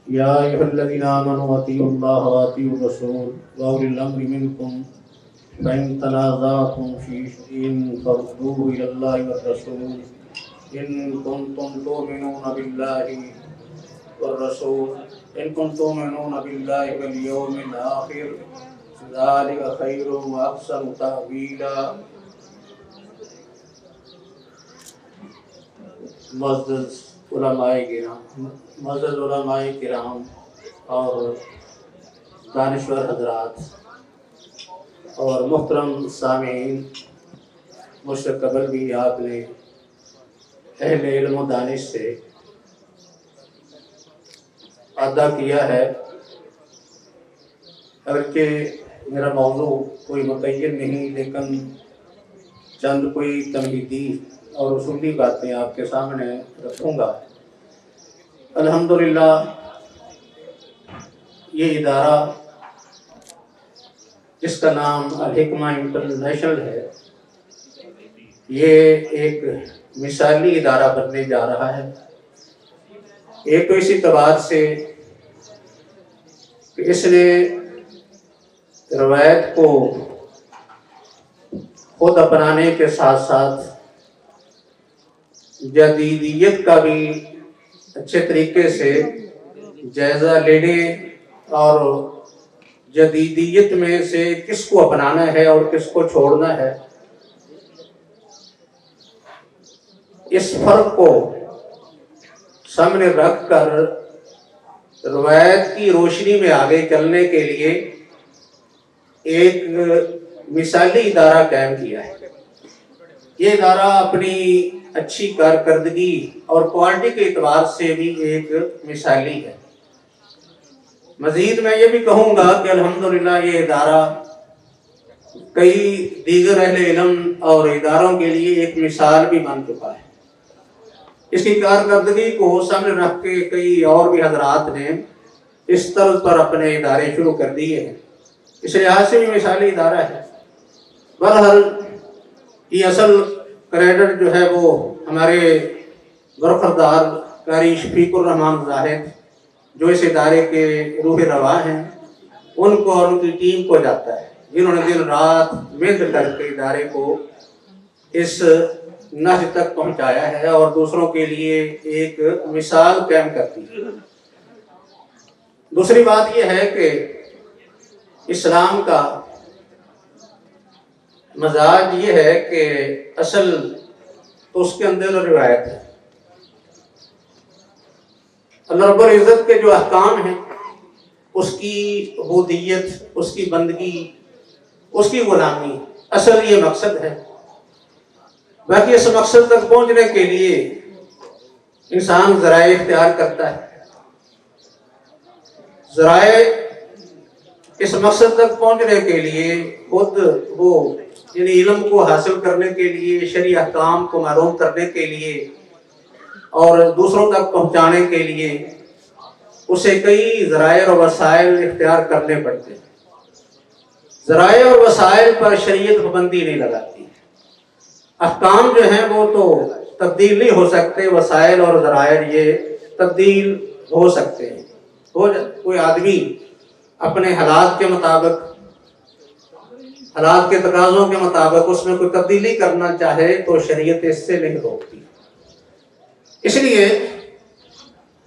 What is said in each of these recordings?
या अय्युहल्लज़ीना आमनू अतीउल्लाह व अतीउर रसूल व उलिल अम्रि मिनकुम फ़इन तनाज़अतुम फ़ी शैइन फरुद्दूहु इलल्लाहि वर रसूल इन कुंतुम तु'मिनूना बिल्लाहि वर रसूल इन कुंतुम तु'मिनूना बिल्लाहि वल यौमिल आखिर ज़ालिका खैरुम व अहसनु तावीला। मुअज़्ज़ज़ उलमाए किराम और दानिश्वर हजरात और मुहतरम सामीन, मुझसे कबल भी आपने अहले इल्म व दानिश से अदा किया है। अगरचे मेरा मौजू कोई मुतय्यन नहीं, लेकिन चंद कोई तमहीदी और उसूली बातें आपके सामने रखूँगा। अल्हम्दुलिल्लाह, ये इदारा जिसका नाम अल-हिकमा इंटरनेशनल है, ये एक मिसाली इदारा बनने जा रहा है। एक तो इसी तबार से कि इसने रवायत को खुद अपनाने के साथ साथ जदीदियत का भी अच्छे तरीके से जायज़ा लेने और जदीदियत में से किसको अपनाना है और किसको छोड़ना है, इस फर्क को सामने रखकर रवायत की रोशनी में आगे चलने के लिए एक मिसाली इदारा कायम किया है। ये इदारा अपनी अच्छी कारकर्दगी और क्वालिटी के एतबार से भी एक मिसाली है। मज़ीद मैं ये भी कहूँगा कि अल्हम्दुलिल्लाह ये इदारा कई दीगर अहले इल्म और इदारों के लिए एक मिसाल भी बन चुका है। इसकी कारकर्दगी को सामने रख के कई और भी हजरात ने इस तर्ज पर अपने इदारे शुरू कर दिए हैं। इस लिहाज से भी मिसाली इदारा है। बहरहाल ये असल क्रेडिट जो है वो हमारे बरखरदार कारी शफीकुर रहमान ज़ाहिद, जो इस इदारे के रूह रवा हैं, उनको और उनकी टीम को जाता है, जिन्होंने दिन रात मेहनत करके इदारे को इस नज तक पहुंचाया है और दूसरों के लिए एक मिसाल कायम करती है। दूसरी बात यह है कि इस्लाम का मजाज ये है कि असल तो उसके अंदर रिवायत है। अल्लाह रब्बुल इज़्ज़त के जो अहकाम हैं, उसकी उबूदियत, उसकी बंदगी, उसकी गुलामी, असल ये मकसद है। बाकी इस मकसद तक पहुंचने के लिए इंसान ज़राए इख्तियार करता है। ज़राए इस मकसद तक पहुंचने के लिए खुद वो यानी इल्म को हासिल करने के लिए, शरई अहकाम को मालूम करने के लिए और दूसरों तक पहुंचाने के लिए उसे कई ज़राए और वसाइल इख्तियार करने पड़ते हैं। ज़राए और वसाइल पर शरीयत पाबंदी नहीं लगाती। अहकाम जो हैं वो तो तब्दील नहीं हो सकते, वसाइल और ज़राए ये तब्दील हो सकते हैं। कोई आदमी अपने हालात के मुताबिक, हालात के तकाज़ों के मुताबिक उसमें कोई तब्दीली करना चाहे तो शरीयत इससे नहीं रोकती। इसलिए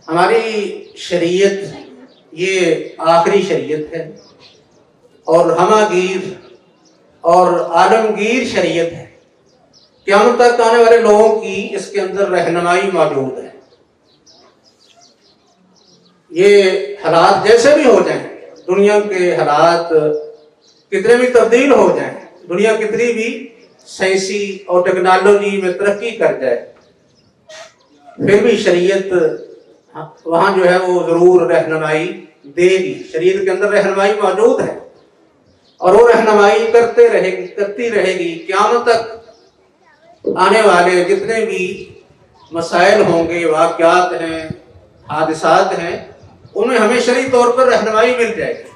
हमारी शरीयत ये आखिरी शरीयत है और हमागीर और आलमगीर शरीयत है। क़यामत तक आने वाले लोगों की इसके अंदर रहनुमाई मौजूद है। ये हालात जैसे भी हो जाएं, दुनिया के हालात कितने भी तब्दील हो जाएं, दुनिया कितनी भी साइंसी और टेक्नोलॉजी में तरक्की कर जाए, फिर भी शरीयत वहाँ जो है वो ज़रूर रहनुमाई देगी। शरीयत के अंदर रहनुमाई मौजूद है और वो रहनुमाई करती रहेगी। क़यामत तक आने वाले जितने भी मसाइल होंगे, वाक़यात हैं, हादिसात हैं, उनमें हमें शरई तौर पर रहनुमाई मिल जाएगी।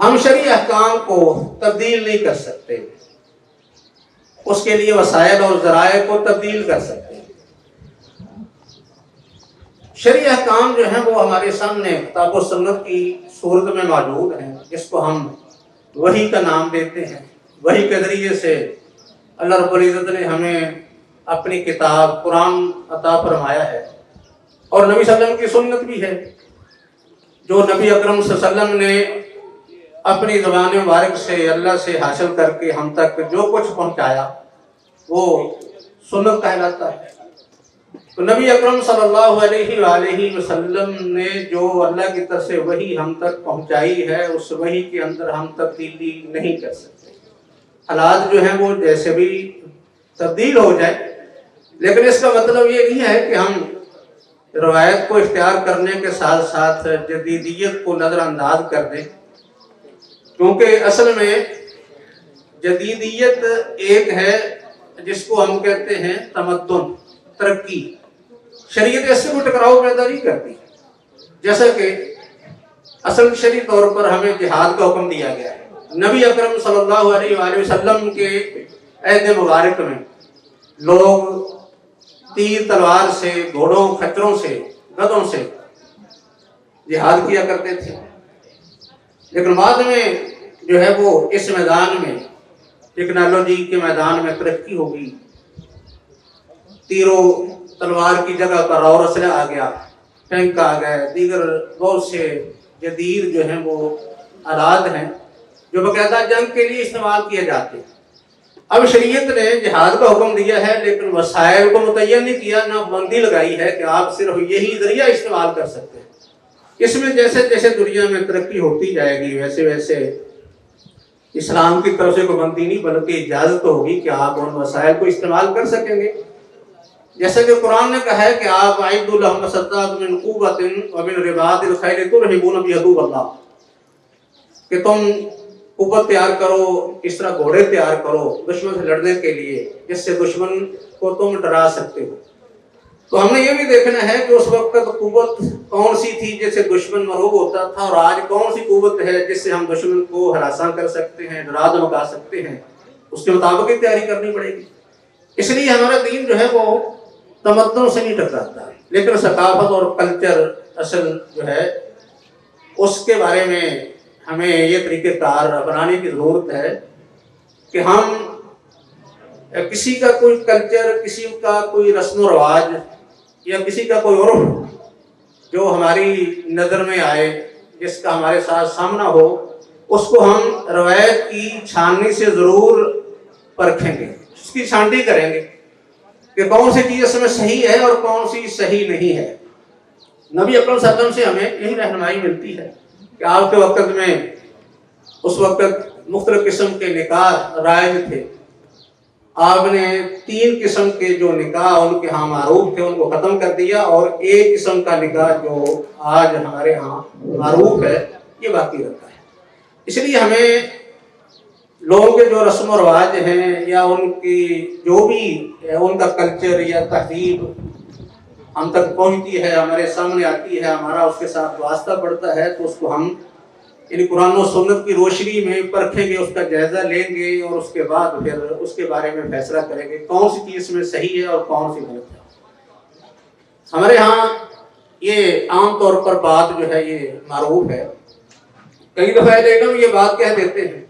हम शरई अहकाम को तब्दील नहीं कर सकते, उसके लिए वसाइल और ज़राए को तब्दील कर सकते हैं। शरई अहकाम जो हैं वो हमारे सामने किताब और सुन्नत की सूरत में मौजूद हैं, जिसको हम वही का नाम देते हैं। वही के जरिए से अल्लाह रब्बुल इज़्ज़त ने हमें अपनी किताब कुरान अता फरमाया है, और नबी सल्लल्लाहु अलैहि वसल्लम की सुन्नत भी है, जो नबी अकरम सल्लल्लाहु अलैहि वसल्लम ने अपनी ज़बान मुबारक से अल्लाह से हासिल करके हम तक जो कुछ पहुँचाया वो सुन्नत कहलाता है। तो नबी अकरम सल्लल्लाहु अलैहि वसल्लम ने जो अल्लाह की तरफ से वही हम तक पहुँचाई है, उस वही के अंदर हम तब्दीली नहीं कर सकते। हालात जो हैं वो जैसे भी तब्दील हो जाए, लेकिन इसका मतलब ये नहीं है कि हम रवायत को इख्तियार करने के साथ साथ जदीदियत को नज़रअंदाज कर दें, क्योंकि असल में जदीदियत एक है जिसको हम कहते हैं तमद्दुन, तरक्की। शरीयत इससे कोई टकराव पैदा नहीं करती। जैसा कि असल शरीय तौर पर हमें जिहाद का हुक्म दिया गया है। नबी अकरम सल्लल्लाहु अलैहि वसल्लम के अहद मुबारक में लोग तीर तलवार से, घोड़ों, खच्चरों से, गधों से जिहाद किया करते थे, लेकिन बाद में जो है वो इस मैदान में, टेक्नोलॉजी के मैदान में तरक्की होगी। तीरों तलवार की जगह पर और असला आ गया, टैंक आ गए, दीगर बहुत से जदीद जो हैं वो आलात हैं जो बाकायदा जंग के लिए इस्तेमाल किए जाते हैं। अब शरीयत ने जिहाद का हुक्म दिया है, लेकिन वसाइल को मुतय्यन नहीं किया, ना बंदी लगाई है कि आप सिर्फ यही जरिया इस्तेमाल कर सकते हैं। इसमें जैसे जैसे दुनिया में तरक्की होती जाएगी वैसे वैसे इस्लाम की तरफ से कोई बंदी नहीं बल्कि इजाजत होगी कि आप उन वसाइल को इस्तेमाल कर सकेंगे। जैसे कि कुरान ने कहा है कि आप आइदु लहुम मसद्दात मिन कुव्वतिन व मिन रिबातिल खैल तुरहिबून बिअदुव्विल्लाह, कि तुम कुव्वत तैयार करो, इस तरह घोड़े तैयार करो दुश्मन से लड़ने के लिए, जिससे दुश्मन को तुम डरा सकते हो। तो हमने ये भी देखना है कि उस वक्त कुव्वत कौन सी थी जिससे दुश्मन मरूब होता था, और आज कौन सी कुव्वत है जिससे हम दुश्मन को हरासा कर सकते हैं, डरा धमका सकते हैं। उसके मुताबिक ही तैयारी करनी पड़ेगी। इसलिए हमारा दीन जो है वो तमद्दुन से नहीं टकराता, लेकिन सकाफत और कल्चर असल जो है उसके बारे में हमें ये तरीक़ेकार अपनाने की ज़रूरत है कि हम किसी का कोई कल्चर, किसी का कोई रस्म व रवाज या किसी का कोई उर्फ जो हमारी नज़र में आए, जिसका हमारे साथ सामना हो, उसको हम रवायत की छाननी से ज़रूर परखेंगे, उसकी छाननी करेंगे कि कौन सी चीज़ इसमें सही है और कौन सी सही नहीं है। नबी अकरम सल्लल्लाहु अलैहि वसल्लम से हमें यही रहनुमाई मिलती है कि आपके वक्त में उस वक्त मुख्तलिफ किस्म के निकाह राइज थे। आपने 3 किस्म के जो निकाह उनके यहाँ मारूफ थे उनको ख़त्म कर दिया, और एक किस्म का निकाह जो आज हमारे यहाँ मारूफ है ये बाकी रखा है। इसलिए हमें लोगों के जो रस्म व रवाज हैं या उनकी जो भी उनका कल्चर या तहजीब हम तक पहुँचती है, हमारे सामने आती है, हमारा उसके साथ वास्ता पड़ता है, तो उसको हम इन कुरान और सुन्नत की रोशनी में परखेंगे, उसका जायज़ा लेंगे और उसके बाद फिर उसके बारे में फैसला करेंगे कौन सी चीज़ में सही है और कौन सी गलत है। हमारे यहाँ ये आम तौर पर बात जो है ये मारूफ है। कई दफ़ा हम ये बात कह देते हैं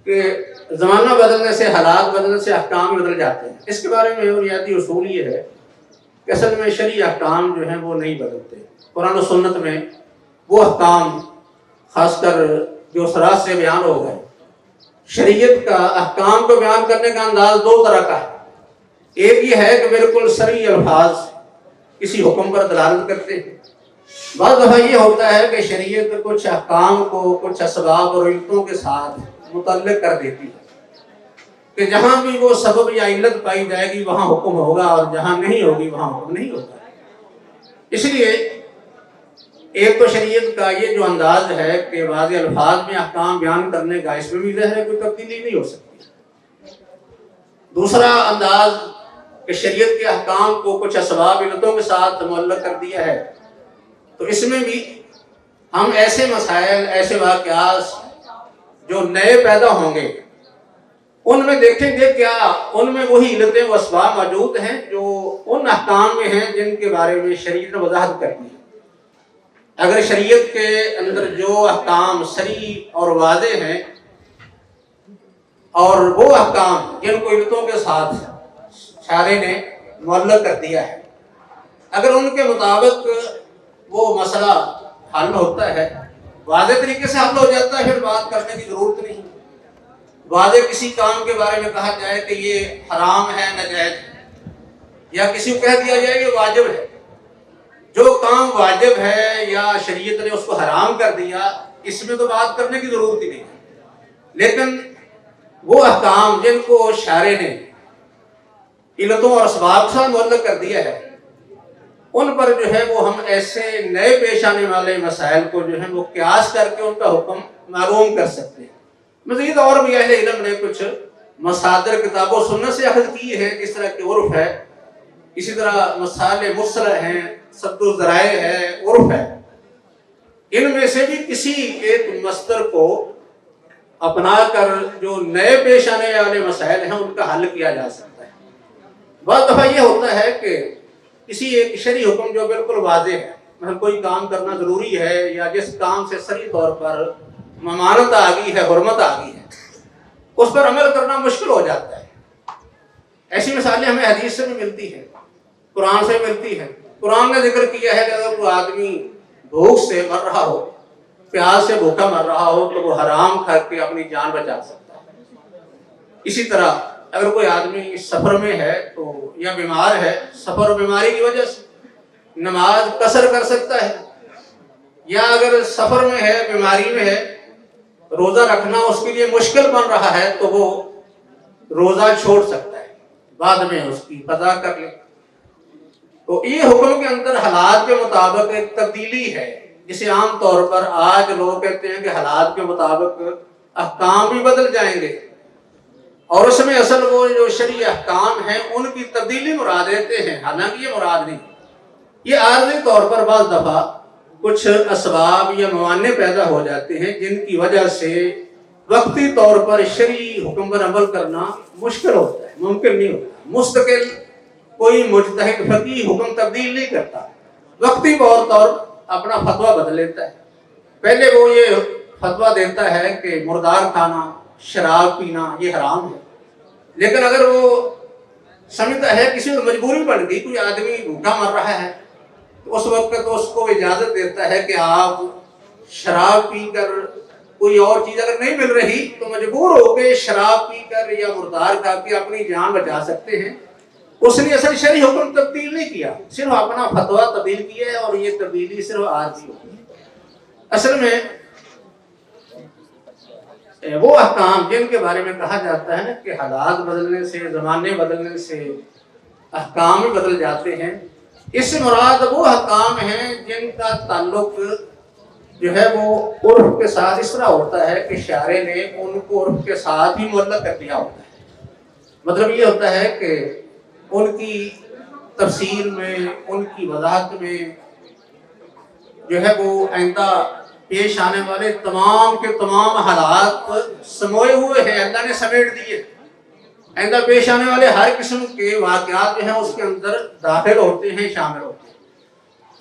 कि ज़माना बदलने से, हालात बदलने से अहकाम बदल जाते हैं। इसके बारे में बुनियादी उसूल ये है कि असल में शरई अहकाम जो हैं वो नहीं बदलते। कुरान और सुन्नत में वो अहकाम खासकर जो सराह से बयान हो गए, शरीयत का अहकाम को बयान करने का अंदाज 2 तरह का है। एक ये है कि बिल्कुल सरी अल्फाज किसी हुक्म पर दलालत करते हैं। बाद दफ़ा ये होता है कि शरीयत कुछ अहकाम को कुछ असबाब और इल्लतों के साथ मुतल्लिक कर देती है कि जहाँ भी वो सबब या इल्लत पाई जाएगी वहाँ हुक्म होगा, और जहाँ नहीं होगी वहाँ हुक्म नहीं होगा। इसलिए एक तो शरीयत का ये जो अंदाज है कि वाज़े अल्फाज में अहकाम बयान करने का, इसमें भी ज़ाहिर है कोई तब्दीली नहीं हो सकती। दूसरा अंदाज कि शरीयत के अहकाम को कुछ असबाब इल्लतों के साथ मुअल्लक़ कर दिया है, तो इसमें भी हम ऐसे मसाइल, ऐसे वाक़यात जो नए पैदा होंगे उनमें देखेंगे क्या उनमें वही इल्लतें व असबाब मौजूद हैं जो उन अहकाम में हैं जिनके बारे में शरीयत ने वजाहत कर दी है। अगर शरीयत के अंदर जो अहकाम सरी और वाज़े हैं और वो अहकाम जिनको इल्लतों के साथ शारे ने मुअल्लक़ कर दिया है, अगर उनके मुताबिक वो मसला हल होता है, वाज़े तरीके से हल हो जाता है, फिर बात करने की ज़रूरत नहीं। वाज़े किसी काम के बारे में कहा जाए कि ये हराम है, नाजायज़ है, या किसी को कह दिया जाए ये वाजिब है, जो काम वाजिब है या शरीयत ने उसको हराम कर दिया, इसमें तो बात करने की ज़रूरत ही नहीं है। लेकिन वो अहकाम जिनको शारे ने इल्लतों और असबाब के साथ मुअल्लक़ कर दिया है, उन पर जो है वो हम ऐसे नए पेश आने वाले मसाइल को जो है वो क़ियास करके उनका हुक्म मालूम कर सकते हैं। मज़ीद और भी अहले इल्म ने कुछ मसादर किताबों सुन्नत से अखज़ की है, जिस तरह की उर्फ़ है, इसी तरह मसाले मुसलह हैं, सद्दुल ज़राए है, उर्फ़ है। इनमें से भी किसी एक मस्दर को अपना कर जो नए पेश आने वाले मसाइल हैं उनका हल किया जा सकता है। बहुत दफ़ा ये होता है कि किसी एक शरई हुक्म जो बिल्कुल वाज़ेह है, मतलब कोई काम करना ज़रूरी है या जिस काम से सरी तौर पर ममानत आ गई है, हुर्मत आ गई है, उस पर अमल करना मुश्किल हो जाता है। ऐसी मिसालें हमें हदीस से भी मिलती हैं, कुरान से मिलती हैं। कुरान ने जिक्र किया है कि अगर कोई आदमी भूख से मर रहा हो, प्यास से भूखा मर रहा हो, तो वो हराम खा के अपनी जान बचा सकता है। इसी तरह अगर कोई आदमी सफ़र में है तो या बीमार है, सफ़र और बीमारी की वजह से नमाज कसर कर सकता है, या अगर सफ़र में है, बीमारी में है, रोज़ा रखना उसके लिए मुश्किल बन रहा है, तो वो रोज़ा छोड़ सकता है, बाद में उसकी कज़ा कर ले। तो ये हुक्म के अंदर हालात के मुताबिक एक तब्दीली है, जिसे आम तौर पर आज लोग कहते हैं कि हालात के मुताबिक अहकाम भी बदल जाएंगे, और उसमें असल वो जो शरई अहकाम हैं उनकी तब्दीली मुराद देते हैं। हालांकि ये मुराद नहीं, ये आर्जी तौर पर बाज़ दफ़ा कुछ असबाब या मवाने पैदा हो जाते हैं जिनकी वजह से वक्ती तौर पर शरई हुक्म पर अमल करना मुश्किल होता है, मुमकिन नहीं होता। मुस्तकिल कोई मुज्तहिद फकीह हुक्म तब्दील नहीं करता, वक्ती तौर पर अपना फतवा बदल लेता है। पहले वो ये फतवा देता है कि मुर्दार खाना, शराब पीना ये हराम है, लेकिन अगर वो समझता है किसी को मजबूरी पड़ गई, कोई आदमी भूखा मर रहा है, तो उस वक्त तो उसको इजाज़त देता है कि आप शराब पीकर कोई और चीज़ अगर नहीं मिल रही तो मजबूर होकर शराब पीकर या मुर्दार खा के अपनी जान बचा सकते हैं। उसने असल शरई हुक्म तब्दील नहीं किया, सिर्फ अपना फतवा तब्दील किया है, और ये तब्दीली सिर्फ आर्जी होती है। असल में वो अहकाम जिनके बारे में कहा जाता है कि हालात बदलने से, ज़माने बदलने से अहकाम भी बदल जाते हैं, इससे मुराद वो अहकाम हैं जिनका ताल्लुक जो है वो उर्फ के साथ इस तरह होता है कि शारे ने उनको उर्फ के साथ ही मुअल्लक़ कर दिया होता है। मतलब ये होता है कि उनकी तफसीर में, उनकी वजाहत में जो है वो आइंदा पेश आने वाले तमाम के तमाम हालात समोए हुए हैं, अल्लाह ने समेट दिए। आइंदा पेश आने वाले हर किस्म के वाक़यात जो हैं उसके अंदर दाखिल होते हैं, शामिल होते हैं।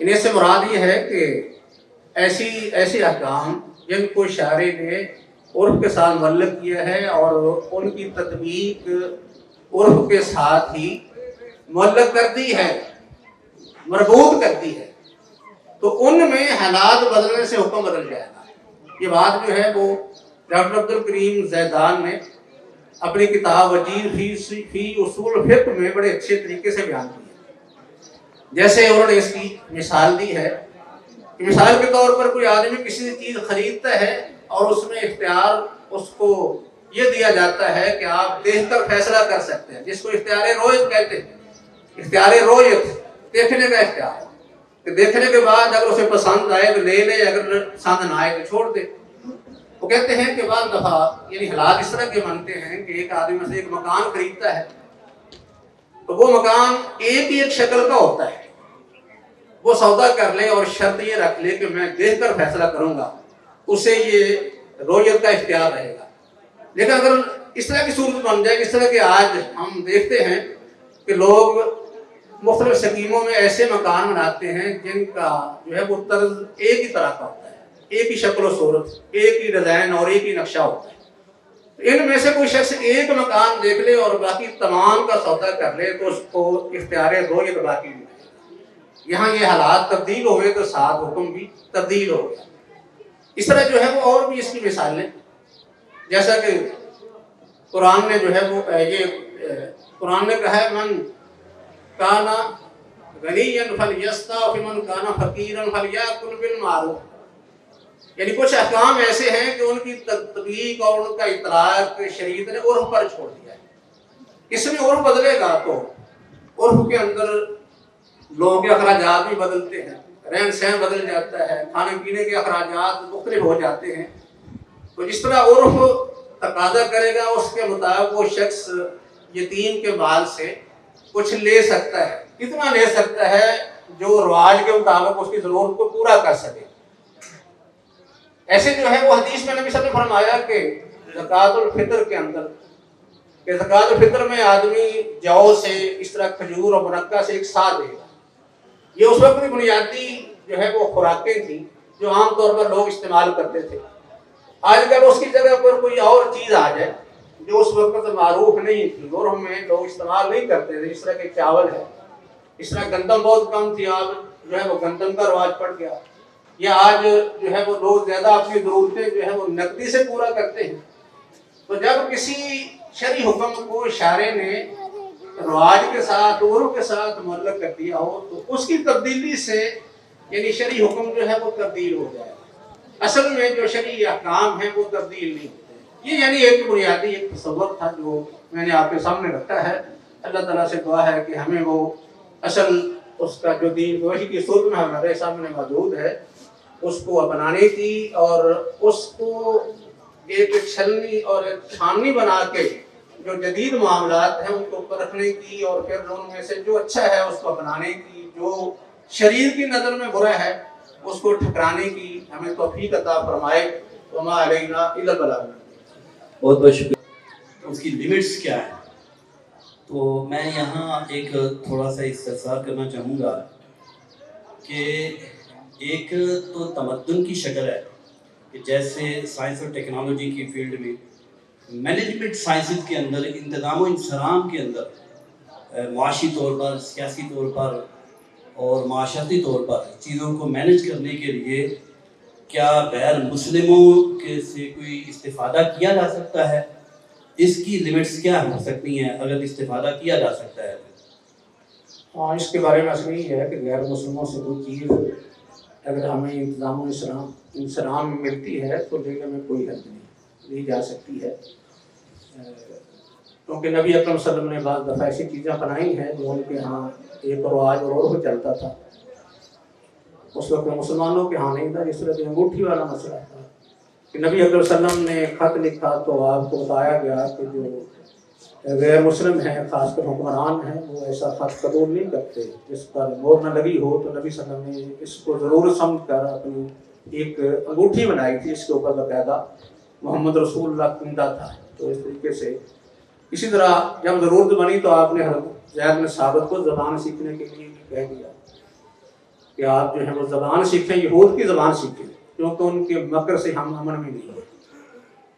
इन्हीं से मुराद ये है कि ऐसे अहकाम जिनको शारे ने उर्फ के साथ मुअल्लक़ किया है और उनकी तत्मीक उर्फ के साथ ही मुअल्लक़ कर दी है, मरबूत कर दी है, तो उनमें हालात बदलने से हुक्म बदल जाएगा। ये बात जो है वो डॉक्टर अब्दुल करीम ज़ैदान ने अपनी किताब वजीज़ फी उसूल फ़िक़्ह में बड़े अच्छे तरीके से बयान किया। जैसे उन्होंने इसकी मिसाल दी है कि मिसाल के तौर पर कोई आदमी किसी चीज़ खरीदता है और उसमें इख्तियार उसको ये दिया जाता है कि आप देखकर फैसला कर सकते हैं, जिसको इख्तियार रोयत कहते हैं। इख्तियार रोयत देखने का इख्तियार, कि देखने के बाद अगर उसे पसंद आए तो ले ले, अगर पसंद ना आए तो छोड़ दे। वो कहते हैं कि बाद दफ़ा यानी हालात इस तरह के बनते हैं कि एक आदमी से एक मकान खरीदता है, तो वो मकान एक ही एक शक्ल का होता है, वो सौदा कर ले और शर्त ये रख ले कि मैं देखकर फैसला करूंगा, उसे ये रोयत का इख्तियार रहेगा। लेकिन अगर इस तरह की सूरत बन जाए। इस तरह के आज हम देखते हैं कि लोग मुख्तलिफ स्कीमों में ऐसे मकान बनाते हैं जिनका जो है वो तर्ज एक ही तरह का होता है, एक ही शक्ल और सूरत, एक ही डिज़ाइन और एक ही नक्शा होता है। इनमें से कोई शख्स एक मकान देख ले और बाकी तमाम का सौदा कर ले तो उसको इख्तियार दो ये तो बाकी नहीं है। यहाँ ये हालात तब्दील हुए तो साथ हुक्म भी तब्दील हो गया। इस तरह जो है वो और भी इसकी मिसालें, जैसा कि कुरान ने जो है वो कुरान ने कहा है मन काना गनीयन फलयस्ताफि मन काना फकीरन फलयाकुल बिल मारूफ। यानी कुछ अहकाम ऐसे हैं कि उनकी तत्बीक और उनका इतलाक शरीयत ने उर्फ पर छोड़ दिया है। इसमें उर्फ बदलेगा तो उर्फ के अंदर लोगों के अखराजात भी बदलते हैं, रहन सहन बदल जाता है, खाने पीने के अखराजात मुख्तलिफ हो जाते हैं। तो जिस तरह उर्फ तकादा करेगा उसके मुताबिक वो शख्स यतीम के बाल से कुछ ले सकता है, कितना ले सकता है जो रिवाज के मुताबिक उसकी ज़रूरत को पूरा कर सके। ऐसे जो है वो हदीस में नबी सल्लल्लाहु अलैहि वसल्लम ने फरमाया कि ज़कातुल फितर के अंदर कि ज़कातुल फितर में आदमी जौ से इस तरह खजूर और मुनक्का से एक साथ देगा। ये उस वक्त की बुनियादी जो है वो खुराकें थी जो आमतौर पर लोग इस्तेमाल करते थे। आजकल उसकी जगह पर कोई और चीज़ आ जाए जो उस वक्त मारूफ नहीं थी और हमें लोग इस्तेमाल नहीं करते थे, इस तरह के चावल है, इस तरह गंदम बहुत कम थी, आज जो है वो गंदम का रवाज पड़ गया। या आज जो है वो लोग ज़्यादा अपनी ज़रूरतें जो है वो नकदी से पूरा करते हैं। तो जब किसी शरई हुक्म को इशारे ने रवाज के साथ उर्फ के साथ मुअल्लक़ कर दिया हो तो उसकी तब्दीली से यानी शरई हुक्म जो है वो तब्दील हो जाएगा। असल में जो शरई अहकाम है वो तब्दील नहीं होते। ये यानी एक बुनियादी एक तसव्वुर था जो मैंने आपके सामने रखा है। अल्लाह ताला से दुआ है कि हमें वो असल उसका जो दीन वही की सूरत में हमारे सामने मौजूद है उसको अपनाने की और उसको एक छलनी और छाननी बना के जो जदीद मामलात हैं उनको परखने की और फिर उनमें से जो अच्छा है उसको अपनाने की, जो शरीर की नज़र में बुरा है उसको ठुकराने की हमें तौफीक अता फरमाए। वमा अलैना इल्लल बलाग। बहुत बहुत शुक्रिया। उसकी लिमिट्स क्या है? तो मैं यहाँ एक थोड़ा सा इस्तिफ़सार करना चाहूँगा कि एक तो तमद्दुन की शक्ल है कि जैसे साइंस और टेक्नोलॉजी की फील्ड में, मैनेजमेंट साइंसेस के अंदर, इंतज़ाम और इंसराम के अंदर माशी तौर पर, सियासी तौर पर और माशरती तौर पर चीज़ों को मैनेज करने के लिए क्या गैर मुस्लिमों के से कोई इस्तिफ़ादा किया जा सकता है? इसकी लिमिट्स क्या हो सकती हैं अगर इस्तिफ़ादा किया जा सकता है? हाँ, इसके बारे में असल यही है कि गैर मुस्लिमों से कोई चीज़ अगर हमें इंतज़ाम मिलती है तो लेने में कोई हद नहीं ली जा सकती है, क्योंकि नबी अकरम सल्लल्लाहु अलैहि वसल्लम ने बाज़ दफ़ा ऐसी चीज़ें अपनाई हैं जो उनके यहाँ एक रवाज और चलता था, उस वक्त मुसलमानों के यहाँ नहीं था। जिस तरह की अंगूठी वाला मसला था कि नबी अकरम सल्लल्लाहु अलैहि वसल्लम ने ख़त लिखा तो आपको बताया गया कि जो गैर मुस्लिम हैं, खासकर हुक्मरान हैं, वो ऐसा ख़त कबूल नहीं करते जिस पर मोहर न लगी हो। तो नबी सल्लल्लाहु अलैहि वसल्लम ने इसको ज़रूर समझ कर अपनी एक अंगूठी बनाई थी, इसके ऊपर बाकायदा मोहम्मद रसूलुल्लाह कुंदा था। तो इस तरीके से इसी तरह जब ज़रूरत बनी तो आपने ज़ैद बिन साबित को ज़बान सीखने के लिए भी कह दिया कि आप जो है वो ज़बान सीखें, यहूद की ज़बान सीखें, क्योंकि उनके मकर से हम अमन में नहीं है।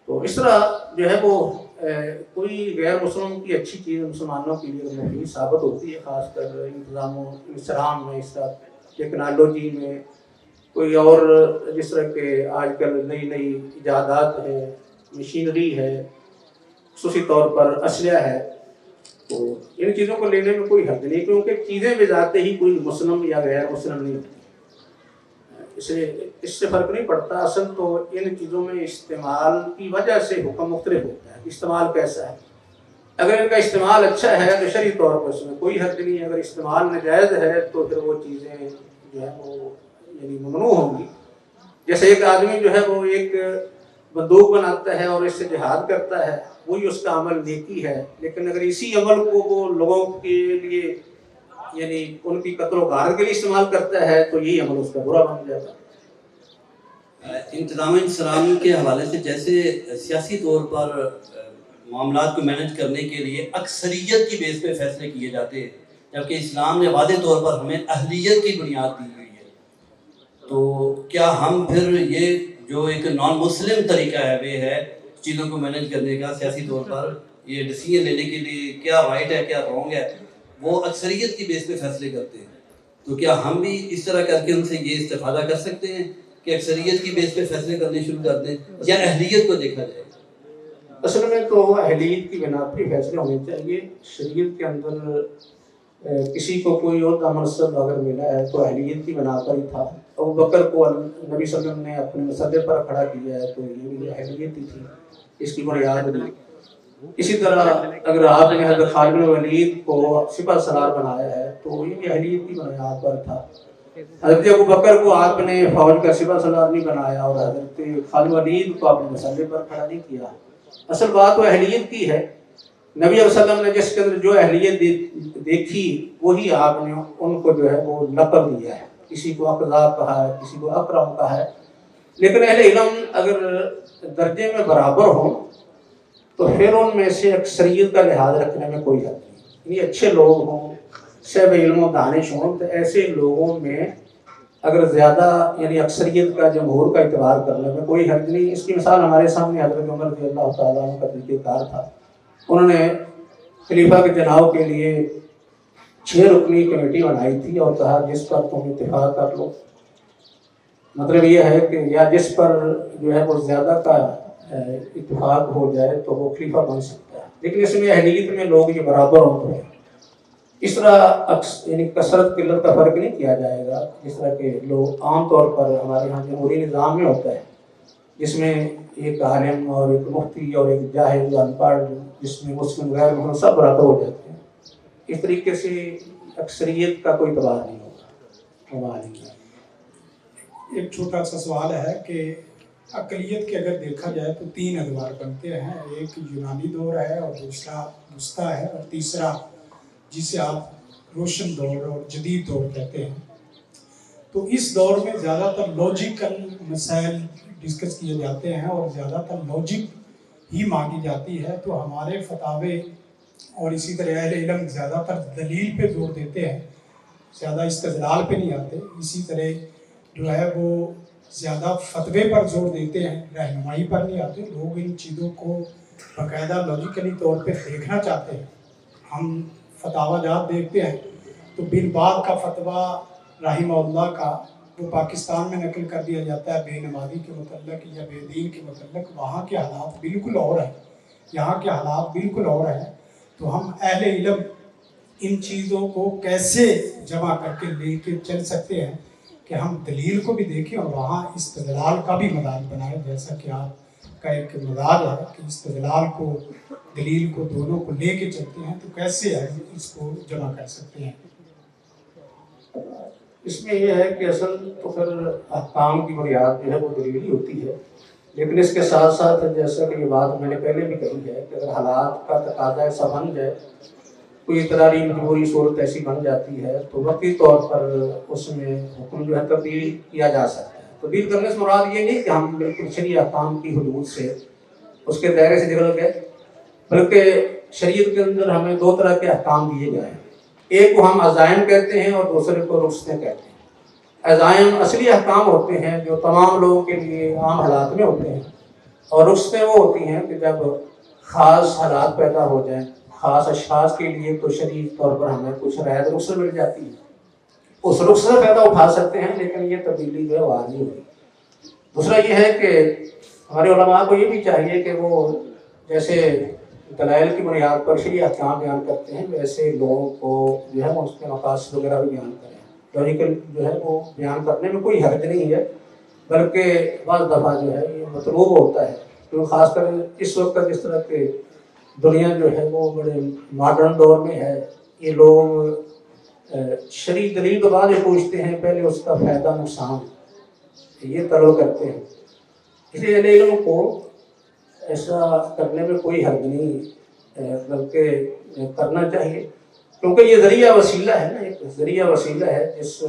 तो इस तरह जो है वो कोई गैर मुस्लिम की अच्छी चीज़ मुसलमानों के लिए नहीं साबित होती है, ख़ासकर इंतज़ाम में, इस तरह टेक्नोलॉजी में, कोई और जिस तरह के आजकल नई नई इजादात है, मशीनरी है, खुसूसी तौर पर असलिया है। तो इन चीज़ों को लेने में कोई हद नहीं, क्योंकि चीज़ें बेजाते ही कोई मुस्लिम या गैर मुस्लिम नहीं होती, इससे फ़र्क नहीं पड़ता। असल तो इन चीज़ों में इस्तेमाल की वजह से हुक्म मुख्तलिफ होता है, इस्तेमाल कैसा है। अगर इनका इस्तेमाल अच्छा है तो शरई तौर पर उसमें कोई हद नहीं, अगर इस्तेमाल नाजायज़ है तो फिर वो चीज़ें जो है वो यानी ममनू होंगी। जैसे एक आदमी जो है वो एक बंदूक बनाता है और इससे जिहाद करता है, वही उसका अमल नेकी है, लेकिन अगर इसी अमल को वो लोगों के लिए यानी उनकी कत्ल गारत के लिए इस्तेमाल करता है तो यही अमल उसका बुरा बन जाता है। इंतज़ाम इंसराम के हवाले से जैसे सियासी तौर पर معاملات کو مینج کرنے کے لیے اکثریت کی بیس پہ فیصلے کیے جاتے ہیں، جبکہ اسلام نے واضح طور پر ہمیں اہلیت کی بنیاد دی ہوئی ہے۔ تو کیا ہم پھر یہ جو ایک نان مسلم طریقہ ہے وہ ہے چیزوں کو مینج کرنے کا، سیاسی طور پر یہ ڈیسیجن لینے کے لیے کیا رائٹ ہے کیا رانگ ہے، وہ اکثریت کی بیس پہ فیصلے کرتے ہیں، تو کیا ہم بھی اس طرح کر کے ان سے یہ استفادہ کر سکتے ہیں کہ اکثریت کی بیس پہ فیصلے کرنے شروع کر دیں، یا اہلیت کو دیکھا جائے؟ اصل میں تو اہلیت کی بنا پر فیصلے ہونے چاہیے۔ شریعت کے اندر کسی کو کوئی عہدہ منصب اگر ملا ہے تو اہلیت کی بنا پر ہی تھا۔ ابو بکر کو نبی صلی اللہ علیہ وسلم نے اپنے مسئلے پر کھڑا کیا ہے تو یہ بھی اہلیت ہی تھی، اس کی بنیاد نہیں۔ اسی طرح اگر آپ نے حضرت خالد بن ولید کو سپہ سالار بنایا ہے تو یہ بھی اہلیت کی بنیاد پر تھا۔ حضرت ابو بکر کو آپ نے فوج کا سپہ سالار نہیں بنایا اور حضرت خالد بن ولید کو اپنے مسئلے پر کھڑا نہیں کیا۔ اصل بات وہ اہلیت کی ہے۔ نبی علیہ وسلم نے جس کے اندر جو اہلیت دیکھی وہی آپ نے ان کو جو ہے وہ لقب دیا ہے۔ کسی کو اقضا کہا ہے، کسی کو اکرم کہا ہے، لیکن اہل علم اگر درجے میں برابر ہوں تو پھر ان میں سے اکثریت کا لحاظ رکھنے میں کوئی حد نہیں۔ یعنی اچھے لوگ ہوں، صاحب علم و دانش ہوں، تو ایسے لوگوں میں اگر زیادہ یعنی اکثریت کا جمہور کا اعتبار کرنے میں کوئی حرج نہیں۔ اس کی مثال ہمارے سامنے حضرت عمر رضی اللہ تعالیٰ عنہ کا طریقہ کار تھا۔ انہوں نے خلیفہ کے چناؤ کے لیے 6 رکنی کمیٹی بنائی تھی اور کہا جس پر تم اتفاق کر لو، مطلب یہ ہے کہ یا جس پر جو ہے وہ زیادہ کا اتفاق ہو جائے تو وہ خلیفہ بن سکتا ہے، لیکن اس میں اہلیت میں لوگ یہ برابر ہوتے ہیں۔ اس طرح یعنی کثرت قلت کا فرق نہیں کیا جائے گا، جس طرح کہ لوگ عام طور پر ہمارے یہاں جمہوری نظام میں ہوتا ہے، جس میں ایک عالم اور ایک مفتی اور ایک جاہل ان پڑھ، جس میں مسلم غیر مسلم سب برابر ہو جاتے ہیں۔ اس طریقے سے اکثریت کا کوئی اعتبار نہیں ہوگا ہمارے یہاں۔ ایک چھوٹا سا سوال ہے کہ اقلیت کے اگر دیکھا جائے تو 3 ادوار بنتے ہیں، ایک یونانی دور ہے اور دوسرا وسطیٰ ہے اور تیسرا جسے آپ روشن دور اور جدید دور کہتے ہیں۔ تو اس دور میں زیادہ تر لاجیکل مسائل ڈسکس کیے جاتے ہیں اور زیادہ تر لاجک ہی مانگی جاتی ہے، تو ہمارے فتاوے اور اسی طرح اہل علم زیادہ تر دلیل پہ زور دیتے ہیں، زیادہ استدلال پہ نہیں آتے۔ اسی طرح جو ہے وہ زیادہ فتوے پر زور دیتے ہیں، رہنمائی پر نہیں آتے۔ لوگ ان چیزوں کو باقاعدہ لاجیکلی طور پہ دیکھنا چاہتے ہیں۔ ہم فتاوی جات دیکھتے ہیں تو بن باز کا فتویٰ رحمہ اللہ کا وہ پاکستان میں نقل کر دیا جاتا ہے بے نمازی کے متعلق یا بے دین کے متعلق، وہاں کے حالات بالکل اور ہیں، یہاں کے حالات بالکل اور ہیں۔ تو ہم اہل علم ان چیزوں کو کیسے جمع کر کے لے کے چل سکتے ہیں کہ ہم دلیل کو بھی دیکھیں اور وہاں استدلال کا بھی مدار بنائیں، جیسا کہ آپ کا ایک مدار ہے کہ استدلال کو دلیل کو دونوں کو لے کے چلتے ہیں، تو کیسے ہم اس کو جمع کر سکتے ہیں؟ اس میں یہ ہے کہ اصل تو پھر احکام کی بنیاد جو ہے وہ دلیل ہی ہوتی ہے، لیکن اس کے ساتھ ساتھ جیسا کہ یہ بات میں نے پہلے بھی کہی ہے کہ اگر حالات کا تقاضا ایسا بن جائے، کوئی اضطراری مجبوری صورت ایسی بن جاتی ہے تو وقتی طور پر اس میں حکم جو ہے تبدیل کیا جا سکتا ہے۔ تبدیل کرنے سے مراد یہ نہیں کہ ہم بالکل شرعی احکام کی حدود سے اس کے دائرے سے نکل گئے، بلکہ شریعت کے اندر ہمیں 2 طرح کے احکام دیے گئے ہیں۔ ایک کو ہم عزائم کہتے ہیں اور دوسرے کو رخصتیں کہتے ہیں۔ عزائم اصلی احکام ہوتے ہیں جو تمام لوگوں کے لیے عام حالات میں ہوتے ہیں، اور رخصتیں وہ ہوتی ہیں کہ جب خاص حالات پیدا ہو جائیں، خاص اشخاص کے لیے تو شرعی طور پر ہمیں کچھ رعایت رخصت مل جاتی ہے، اس رخصت سے فائدہ اٹھا سکتے ہیں، لیکن یہ تبدیلی جو ہے واضح ہوئی۔ دوسرا یہ ہے کہ ہمارے علماء کو یہ بھی چاہیے کہ وہ جیسے دلائل کی بنیاد پر شرعی احکام بیان کرتے ہیں، ویسے لوگوں کو جو ہے اس کے مقاصد وغیرہ بھی بیان کریں۔ لاجیکل جو ہے وہ بیان کرنے میں کوئی حرج نہیں ہے، بلکہ بعض دفعہ جو ہے یہ مطلوب ہوتا ہے، کیونکہ خاص کر اس وقت جس طرح کے دنیا جو ہے وہ بڑے ماڈرن دور میں ہے، یہ لوگ شرعی دلیل کے بعد یہ پوچھتے ہیں، پہلے اس کا فائدہ نقصان یہ طلب کرتے ہیں۔ اس لیے اہل علم کو ایسا کرنے میں کوئی حرج نہیں، بلکہ کرنا چاہیے، کیونکہ یہ ذریعہ وسیلہ ہے نا، ایک ذریعہ وسیلہ ہے جس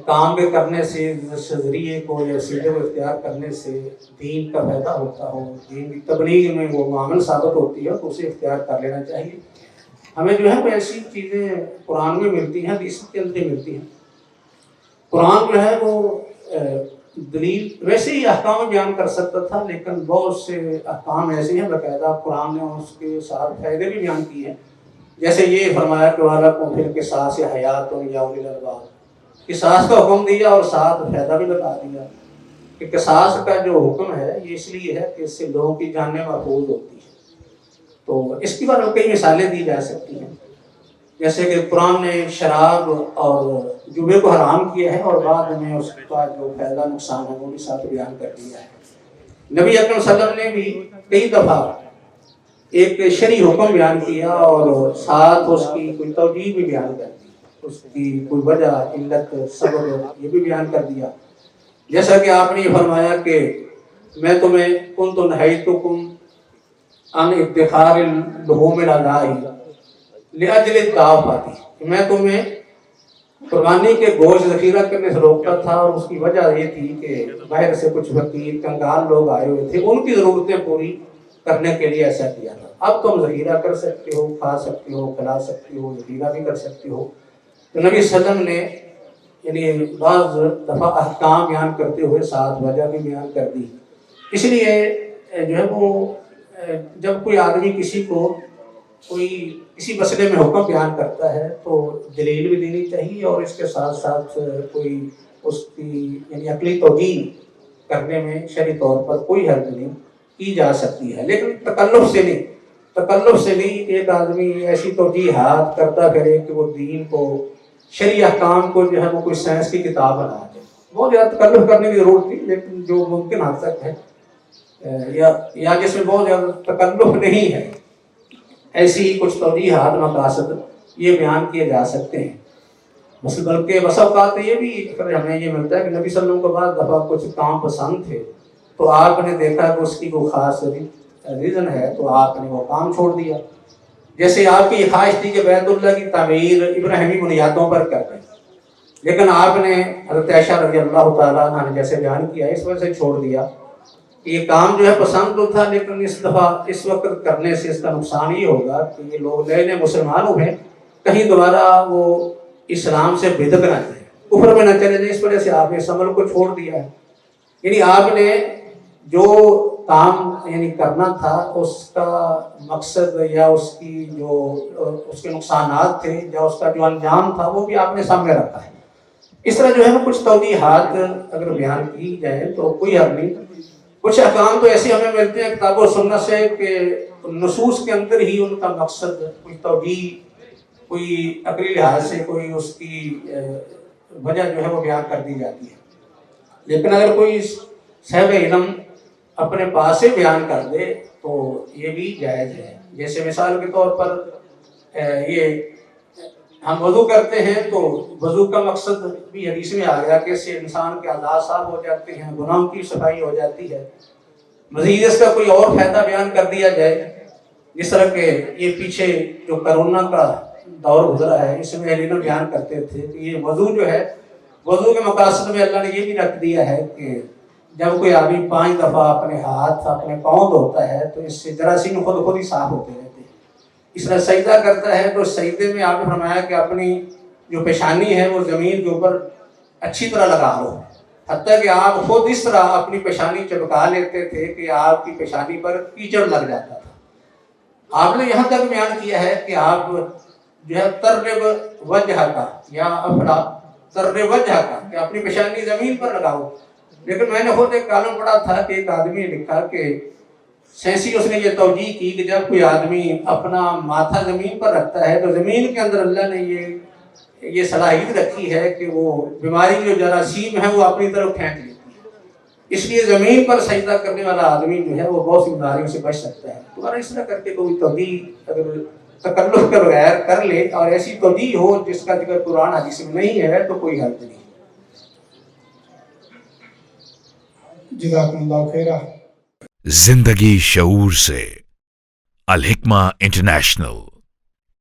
काम के करने से ज़रिए को या सीधे को इख्तियार करने से दीन का फायदा होता हो, दीन की तबलीग में वो मामल साबित होती है, तो उसे इख्तियार कर लेना चाहिए। हमें जो है वो ऐसी चीज़ें कुरान में मिलती हैं, हदीस के अंदर मिलती हैं। कुरान जो है वो दलील वैसे ही अहकाम बयान कर सकता था, लेकिन बहुत से अहकाम ऐसे हैं बाकायदा कुरान ने उसके साथ फ़ायदे भी बयान किए हैं। जैसे ये फरमाया कि वाला को फिर किसास या हयात या उलिल अलबाब, किसास का हुक्म दिया और साथ फ़ायदा भी बता दिया कि किसास का जो हुक्म है ये इसलिए है कि इससे लोगों की जानें महफूज होती है। तो इसकी बारे में कई मिसालें दी जा सकती हैं, जैसे कि कुरान ने शराब और जुए को हराम किया है और बाद में उसका जो फ़ायदा नुकसान है वो भी साथ बयान कर दिया है। नबी अकरम सल्लल्लाहु अलैहि वसल्लम ने भी कई दफ़ा एक शरई हुक्म बयान किया और साथ उसकी कोई तौजीह भी बयान कर दी, उसकी कोई वजह इल्लत सबब ये भी बयान कर दिया। जैसा कि आपने ये फरमाया कि मैं तुम्हें कुन्तु नहयतुकुम अन इद्तिखार लुहूमिल अज़ाई लिअजलि दावती, मैं तुम्हें कुर्बानी के गोश्त ज़ख़ीरा करने से रोकता था और उसकी वजह ये थी कि बाहर से कुछ फकीर कंगाल लोग आए हुए थे, उनकी ज़रूरतें पूरी करने के लिए ऐसा किया था। अब तुम ज़ख़ीरा कर सकते हो, खा सकते हो, खिला सकते हो, ज़ख़ीरा भी कर सकते हो। तो नबी सल्लल्लाहु अलैहि वसल्लम ने यानी बाज़ दफ़ा अहकाम बयान करते हुए साथ वजह भी बयान कर दी। इसलिए जो है वो जब कोई आदमी किसी को कोई किसी मसले में हुक्म बयान करता है तो दलील भी देनी चाहिए और इसके साथ साथ कोई उसकी यानी अकली तौजीह करने में शरई तौर पर कोई हर्ज नहीं की जा सकती है, लेकिन तकल्लुफ़ से नहीं एक आदमी ऐसी तौजीहात करता करे कि वो दीन को शरई अहकाम को जो है वो कोई साइंस की किताब बना दे। बहुत ज़्यादा तकल्लुफ़ करने की ज़रूरत थी, लेकिन जो मुमकिन हद तक है या जिसमें बहुत ज़्यादा तकल्लुफ़ नहीं है, ऐसी कुछ तौजीहात मकासद ये बयान किए जा सकते हैं। बस बल्कि बस औक़ात ये भी हमें ये मिलता है कि नबी सल्लल्लाहु अलैहि वसल्लम को बाद दफ़ा कुछ काम पसंद थे तो आपने देखा कि उसकी कोई ख़ास रीज़न है तो आपने वो काम छोड़ दिया। जैसे आपकी ख्वाहिश थी कि बैतुल्लाह की तामीर इब्राहिमी बुनियादों पर कर दें, लेकिन आपने हज़रत आयशा रज़ियल्लाहु तआला अन्हा ने जैसे बयान किया इस वजह से छोड़ दिया। ये काम जो है पसंद तो था, लेकिन इस दफ़ा इस वक्त करने से इसका नुकसान ये होगा कि ये लोग नए नए मुसलमान हुए, कहीं दोबारा वो इस्लाम से बिदअत न जाए, कुफ्र में न चले जाए, इस वजह से आपने इस अमल को छोड़ दिया है। यानी आपने जो काम यानी करना था उसका मकसद या उसकी जो उसके नुकसानात थे या उसका जो अंजाम था वो भी आपने सामने रखा है। इस तरह जो है वो कुछ तौजीहात अगर बयान की जाए तो कोई हर्ज नहीं। कुछ अहकाम तो ऐसे हमें मिलते हैं किताब और सुन्नत से कि नसूस के अंदर ही उनका मकसद कोई तौजीह, कोई अकली लिहाज से कोई उसकी वजह जो है वो बयान कर दी जाती है। लेकिन अगर कोई साहिब इल्म अपने पास से बयान कर दे तो ये भी जायज़ है। जैसे मिसाल के तौर पर ये हम वज़ू करते हैं तो वज़ू का मकसद भी हदीस में आ गया कि इससे इंसान के आज़ाद साफ हो जाते हैं, गुनाहों की सफाई हो जाती है। मज़ीद इसका कोई और फ़ायदा बयान कर दिया जाए, जिस तरह के ये पीछे जो कोरोना का दौर गुजरा है इसमें अलीम बयान करते थे कि ये वज़ू जो है, वज़ू के मकासद में अल्लाह ने ये भी रख दिया है कि जब कोई आदमी 5 दफ़ा अपने हाथ अपने पाँव धोता है तो इससे जरासीम खुद ही साफ होते रहते हैं। इस तरह सजदा करता है तो सजदे में आपने फरमाया कि अपनी जो पेशानी है वो ज़मीन के ऊपर अच्छी तरह लगा लो, हत्ता कि आप खुद इस तरह अपनी पेशानी चपका लेते थे कि आपकी पेशानी पर कीचड़ लग जाता था। आपने यहाँ तक बयान किया है कि आप जो है तर्र वजह का या अपना तर्र वजह का कि अपनी पेशानी ज़मीन पर लगाओ। लेकिन मैंने खुद एक कालम पढ़ा था कि एक आदमी ने लिखा कि सैंसी उसने ये तौजीह की कि जब कोई आदमी अपना माथा ज़मीन पर रखता है तो ज़मीन के अंदर अल्लाह ने ये सलाहियत रखी है कि वो बीमारी जो जरासीम है वो अपनी तरफ खींच लेती है। इसलिए ज़मीन पर सजदा करने वाला आदमी जो है वो बहुत सी बीमारियों से बच सकता है। तो अगर इस तरह करके कोई तौजीह अगर तकल्लुफ़ के बगैर कर ले और ऐसी तौजीह हो जिसका जिक्र कुरान हदीस में नहीं है तो कोई हर्ज नहीं। जज़ाकुमुल्लाह खैरा। जिंदगी शऊर से, अल हिक्मा इंटरनेशनल।